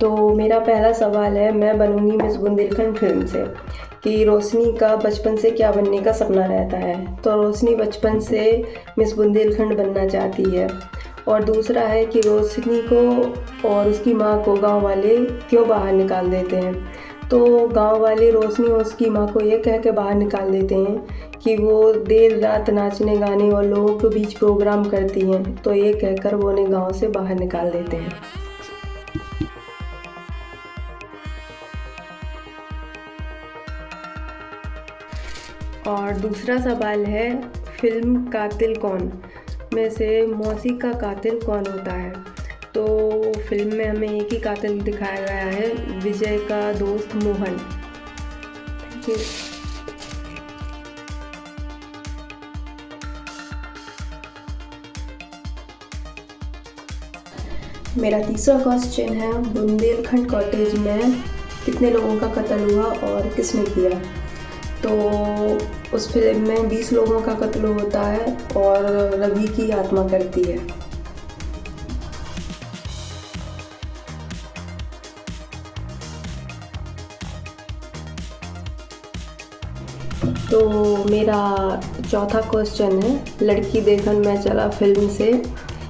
तो मेरा पहला सवाल है, मैं बनूंगी मिस बुंदेलखंड फिल्म से, कि रोशनी का बचपन से क्या बनने का सपना रहता है। तो रोशनी बचपन से मिस बुंदेलखंड बनना चाहती है। और दूसरा है कि रोशनी को और उसकी माँ को गांव वाले क्यों बाहर निकाल देते हैं। तो गांव वाले रोशनी और उसकी माँ को ये कह के बाहर निकाल देते हैं कि वो देर रात नाचने गाने और लोगों के बीच प्रोग्राम करती हैं, तो ये कहकर वो उन्हें गांव से बाहर निकाल देते हैं। और दूसरा सवाल है, फिल्म कातिल कौन में से मौसी का कातिल कौन होता है। तो फिल्म में हमें एक ही कातिल दिखाया गया है, विजय का दोस्त मोहन। Thank you. मेरा तीसरा क्वेश्चन है, बुंदेलखंड कॉटेज में कितने लोगों का कत्ल हुआ और किसने किया। तो उस फिल्म में 20 लोगों का कत्ल होता है और रवि की आत्मा करती है। तो मेरा चौथा क्वेश्चन है, लड़की देखन मैं चला फिल्म से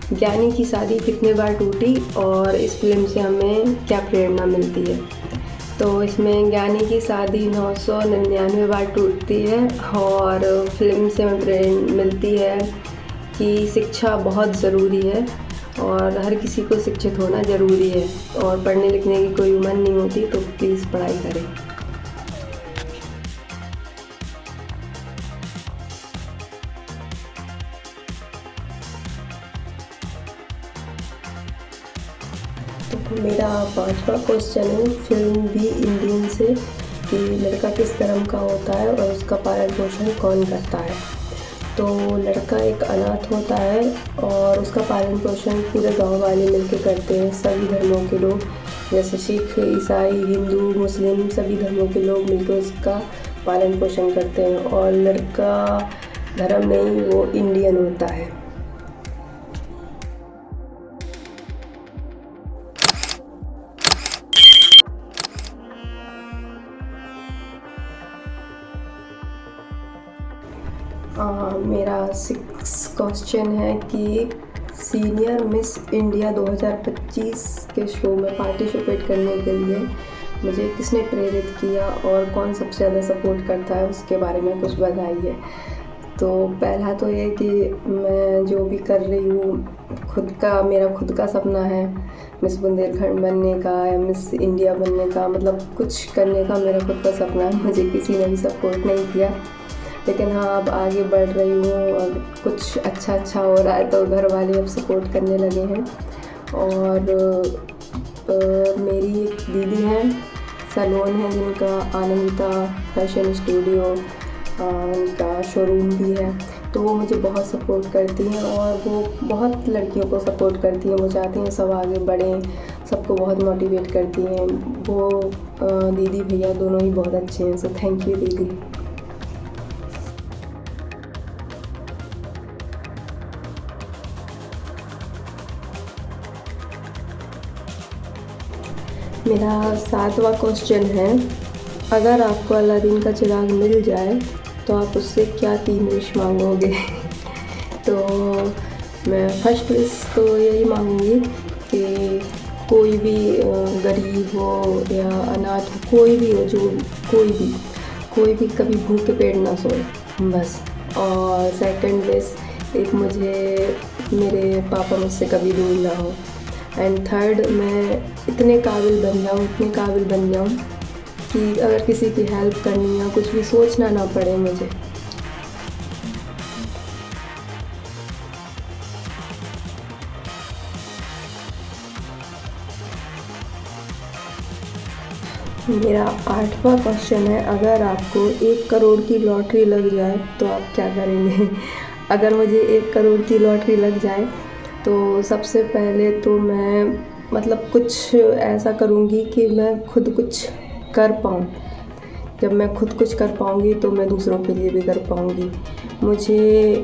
ज्ञानी की शादी कितने बार टूटी और इस फिल्म से हमें क्या प्रेरणा मिलती है। तो इसमें ज्ञानी की शादी 999 बार टूटती है और फिल्म से हमें प्रेरणा मिलती है कि शिक्षा बहुत ज़रूरी है और हर किसी को शिक्षित होना ज़रूरी है और पढ़ने लिखने की कोई उम्र नहीं होती, तो प्लीज़ पढ़ाई करें। तो मेरा पांचवा क्वेश्चन है, फिल्म भी इंडियन से, कि लड़का किस धर्म का होता है और उसका पालन पोषण कौन करता है। तो लड़का एक अनाथ होता है और उसका पालन पोषण पूरे गांव वाले मिलकर करते हैं, सभी धर्मों के लोग, जैसे सिख, ईसाई, हिंदू, मुस्लिम, सभी धर्मों के लोग मिलकर उसका पालन पोषण करते हैं। और लड़का धर्म नहीं, वो इंडियन होता है। मेरा 6 क्वेश्चन है कि सीनियर मिस इंडिया 2025 के शो में पार्टिसिपेट करने के लिए मुझे किसने प्रेरित किया और कौन सबसे ज़्यादा सपोर्ट करता है, उसके बारे में कुछ बताइए। तो पहला तो ये कि मैं जो भी कर रही हूँ, मेरा खुद का सपना है मिस बुंदेलखंड बनने का या मिस इंडिया बनने का, मतलब कुछ करने का मेरा खुद का सपना है। मुझे किसी ने भी सपोर्ट नहीं किया, लेकिन हाँ अब आगे बढ़ रही हूँ और कुछ अच्छा हो रहा है तो घर वाले अब सपोर्ट करने लगे हैं। और मेरी एक दीदी हैं, सैलून है जिनका, आनंदिता फैशन स्टूडियो, उनका शोरूम भी है, तो वो मुझे बहुत सपोर्ट करती हैं और वो बहुत लड़कियों को सपोर्ट करती हैं। वो चाहती हैं सब आगे बढ़ें, सबको बहुत मोटिवेट करती हैं। वो दीदी भैया दोनों ही बहुत अच्छे हैं। सो थैंक यू दीदी। मेरा 7वां क्वेश्चन है, अगर आपको अलादीन का चिराग मिल जाए तो आप उससे क्या 3 विश मांगोगे। तो मैं फर्स्ट विश तो यही मांगूंगी कि कोई भी गरीब हो या अनाथ हो, कोई भी हो, जो कोई भी कभी भूखे पेट ना सोए, बस। और सेकंड विश, एक मुझे मेरे पापा मुझसे कभी दूर ना हो। एंड थर्ड, मैं इतने काबिल बन जाऊँ कि अगर किसी की हेल्प करनी है, कुछ भी सोचना ना पड़े मुझे। मेरा 8वां क्वेश्चन है, अगर आपको 1 करोड़ की लॉटरी लग जाए तो आप क्या करेंगे। अगर मुझे 1 करोड़ की लॉटरी लग जाए तो सबसे पहले तो मैं मतलब कुछ ऐसा करूँगी कि मैं खुद कुछ कर पाऊँ, जब मैं खुद कुछ कर पाऊँगी तो मैं दूसरों के लिए भी कर पाऊँगी। मुझे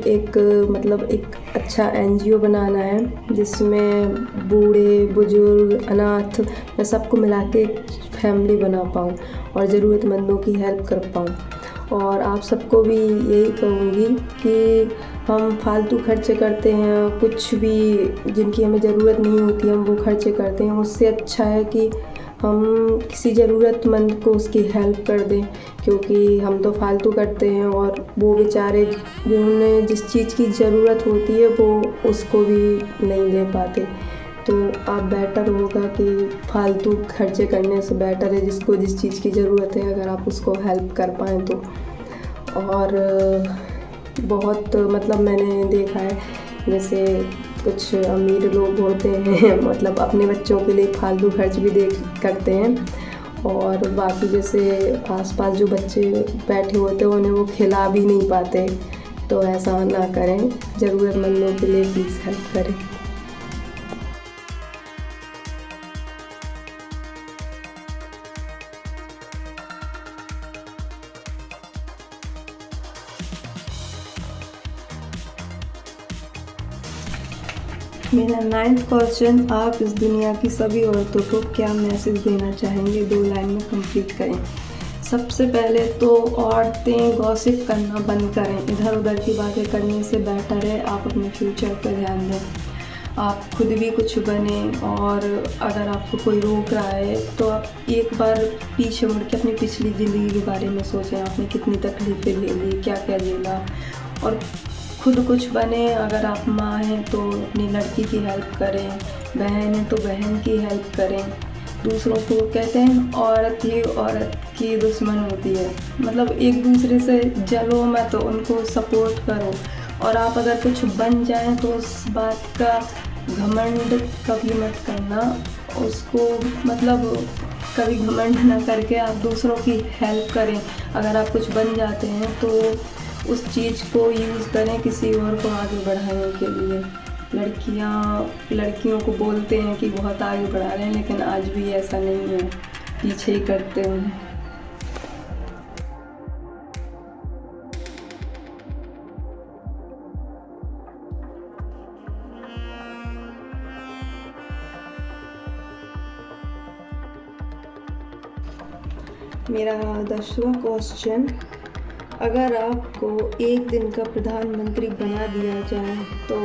एक मतलब एक अच्छा एनजीओ बनाना है जिसमें बूढ़े बुजुर्ग अनाथ मैं सबको मिला के एक फैमिली बना पाऊँ और ज़रूरतमंदों की हेल्प कर पाऊँ। और आप सबको भी यही कहूँगी कि हम फालतू खर्चे करते हैं, कुछ भी जिनकी हमें ज़रूरत नहीं होती हम वो खर्चे करते हैं। उससे अच्छा है कि हम किसी ज़रूरतमंद को उसकी हेल्प कर दें, क्योंकि हम तो फालतू करते हैं और वो बेचारे जिन्हें जिस चीज़ की ज़रूरत होती है वो उसको भी नहीं ले पाते। तो आप बेटर होगा कि फालतू खर्चे करने से बेटर है जिसको जिस चीज़ की ज़रूरत है अगर आप उसको हेल्प कर पाएँ तो। और बहुत मतलब मैंने देखा है जैसे कुछ अमीर लोग होते हैं मतलब अपने बच्चों के लिए फालतू खर्च भी करते हैं और बाकी जैसे आसपास जो बच्चे बैठे होते हैं उन्हें वो खिला भी नहीं पाते। तो ऐसा ना करें, ज़रूरतमंदों के लिए प्लीज़ हेल्प करें। मेरा 9th क्वेश्चन, आप इस दुनिया की सभी औरतों को क्या मैसेज देना चाहेंगे? 2 लाइन में कंप्लीट करें। सबसे पहले तो औरतें गॉसिप करना बंद करें। इधर उधर की बातें करने से बेटर है आप अपने फ्यूचर पर ध्यान दें। आप खुद भी कुछ बने और अगर आपको कोई रोक रहा है तो आप एक बार पीछे मुड़ के अपनी पिछली ज़िंदगी के बारे में सोचें, आपने कितनी तकलीफ़ें झेली, क्या क्या झेला, और खुद कुछ बने। अगर आप माँ हैं तो अपनी लड़की की हेल्प करें, बहन है तो बहन की हेल्प करें। दूसरों को कहते हैं औरत ही औरत की दुश्मन होती है, मतलब एक दूसरे से जलो मत, उनको सपोर्ट करो। और आप अगर कुछ बन जाएं तो उस बात का घमंड कभी मत करना, उसको मतलब कभी घमंड ना करके आप दूसरों की हेल्प करें। अगर आप कुछ बन जाते हैं तो उस चीज़ को यूज़ करें किसी और को आगे बढ़ाने के लिए। लड़कियों को बोलते हैं कि बहुत आगे बढ़ा रहे हैं, लेकिन आज भी ऐसा नहीं है, पीछे ही करते हैं। मेरा 10वां क्वेश्चन, अगर आपको एक दिन का प्रधानमंत्री बना दिया जाए तो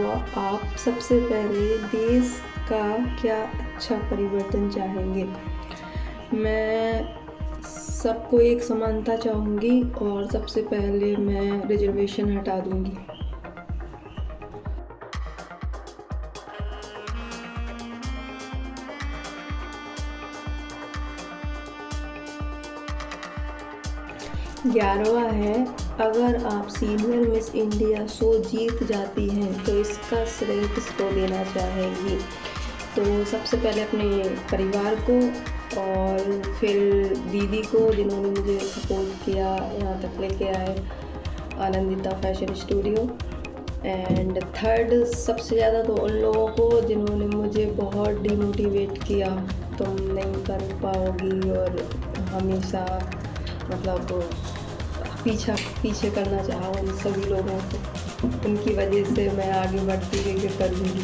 आप सबसे पहले देश का क्या अच्छा परिवर्तन चाहेंगे? मैं सबको एक समानता चाहूँगी और सबसे पहले मैं रिजर्वेशन हटा दूँगी। ग्यारहवा है, अगर आप सीनियर मिस इंडिया शो जीत जाती हैं तो इसका श्रेय किसको देना चाहेंगी? तो सबसे पहले अपने परिवार को और फिर दीदी को जिन्होंने मुझे सपोर्ट किया, यहाँ तक लेके आए, Anandita fashion studio. And third सबसे ज़्यादा तो उन लोगों को जिन्होंने मुझे बहुत डिमोटिवेट किया, तुम नहीं कर पाओगी, और हमेशा मतलब पीछे करना चाहा उन सभी लोगों को, उनकी वजह से मैं आगे बढ़ती गई कि करूँगी।